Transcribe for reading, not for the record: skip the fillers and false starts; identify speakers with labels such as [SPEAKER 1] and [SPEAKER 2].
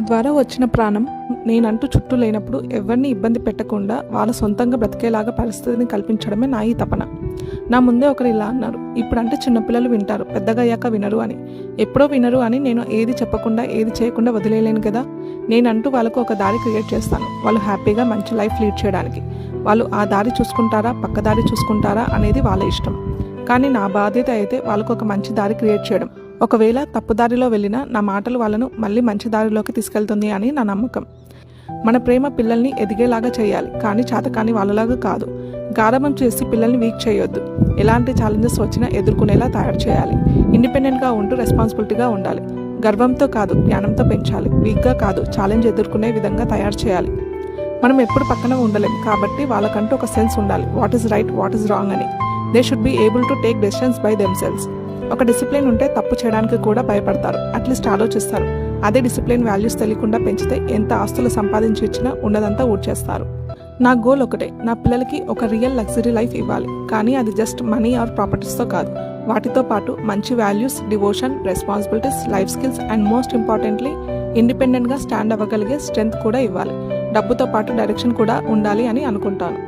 [SPEAKER 1] ద్వారా వచ్చిన ప్రాణం నేనంటూ చుట్టూ లేనప్పుడు ఎవరిని ఇబ్బంది పెట్టకుండా వాళ్ళ సొంతంగా బ్రతికేలాగా పరిస్థితిని కల్పించడమే నా ఈ తపన. నా ముందే ఒకరు ఇలా అన్నారు, ఇప్పుడంటే చిన్నపిల్లలు వింటారు, పెద్దగా అయ్యాక వినరు అని. ఎప్పుడో వినరు అని నేను ఏది చెప్పకుండా ఏది చేయకుండా వదిలేయలేను కదా. నేనంటూ వాళ్ళకు ఒక దారి క్రియేట్ చేస్తాను, వాళ్ళు హ్యాపీగా మంచి లైఫ్ లీడ్ చేయడానికి. వాళ్ళు ఆ దారి చూసుకుంటారా పక్క దారి చూసుకుంటారా అనేది వాళ్ళ ఇష్టం. కానీ నా బాధ్యత అయితే వాళ్ళకు ఒక మంచి దారి క్రియేట్ చేయడం. ఒకవేళ తప్పుదారిలో వెళ్ళినా నా మాటలు వాళ్ళను మళ్ళీ మంచి దారిలోకి తీసుకెళ్తుంది అని నా నమ్మకం. మన ప్రేమ పిల్లల్ని ఎదిగేలాగా చేయాలి, కానీ చేతకాని వాళ్ళలాగా కాదు. గారాబం చేసి పిల్లల్ని వీక్ చేయొద్దు. ఎలాంటి ఛాలెంజెస్ వచ్చినా ఎదుర్కొనేలా తయారు చేయాలి. ఇండిపెండెంట్గా ఉంటూ రెస్పాన్సిబిలిటీగా ఉండాలి. గర్వంతో కాదు జ్ఞానంతో పెంచాలి. వీక్గా కాదు ఛాలెంజ్ ఎదుర్కొనే విధంగా తయారు చేయాలి. మనం ఎప్పుడు పక్కన ఉండలేం కాబట్టి వాళ్ళకంటూ ఒక సెన్స్ ఉండాలి, what is right what is wrong అని. They should be able to take decisions by themselves. ఒక డిసిప్లిన్ ఉంటే తప్పు చేయడానికి కూడా భయపడతారు, అట్లీస్ట్ ఆలోచిస్తారు. అదే డిసిప్లిన్ వాల్యూస్ తెలియకుండా పెంచితే ఎంత ఆస్తులు సంపాదించి ఇచ్చినా ఉన్నదంతా ఊడ్చేస్తారు. నా గోల్ ఒకటే, నా పిల్లలకి ఒక రియల్ లగ్జరీ లైఫ్ ఇవ్వాలి. కానీ అది జస్ట్ మనీ ఆర్ ప్రాపర్టీస్తో కాదు, వాటితో పాటు మంచి values, devotion, responsibilities, life skills and most importantly ఇండిపెండెంట్గా స్టాండ్ అవ్వగలిగే స్ట్రెంగ్త్ కూడా ఇవ్వాలి. డబ్బుతో పాటు డైరెక్షన్ కూడా ఉండాలి అని అనుకుంటాను.